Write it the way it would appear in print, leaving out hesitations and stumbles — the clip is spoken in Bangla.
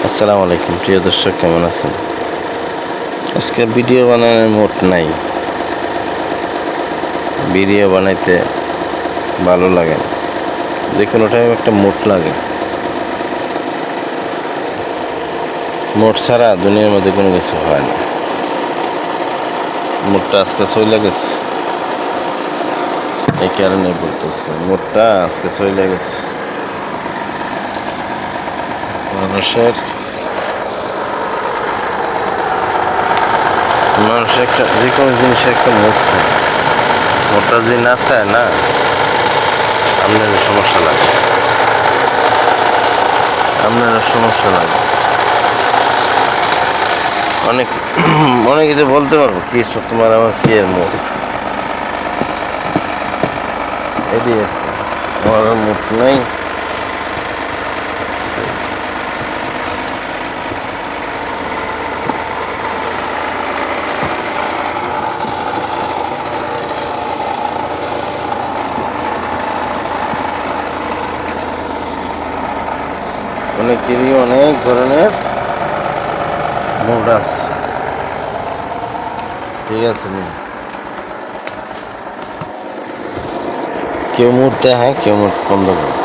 আসসালামু আলাইকুম প্রিয় দর্শক, কেমন আছেন? আজকে ভিডিও বানানোর মুড নাই। ভিডিও বানাইতে ভালো লাগে না, যে কোনো টাইম একটা মুড লাগে। মুড ছাড়া দুনিয়ার মধ্যে কোনো কিছু হয় না। মুডটা আজকে চলে গেছে, এই কারণে বলতেছে মুডটা আজকে চলে গেছে। মানুষের একটা যে কোনো জিনিসের একটা মুড থাকে। মুডটা যদি না থাকে না, আপনার সমস্যা লাগে। অনেক কিছু বলতে পারবো, কি তোমার আমার কি এর মুড, এটি আমার মুড নাই। অনেকেরই অনেক ধরনের মুড আছে, ঠিক আছে নি? কেউ মুড দেখায়, কেউ মুড বন্ধ করে।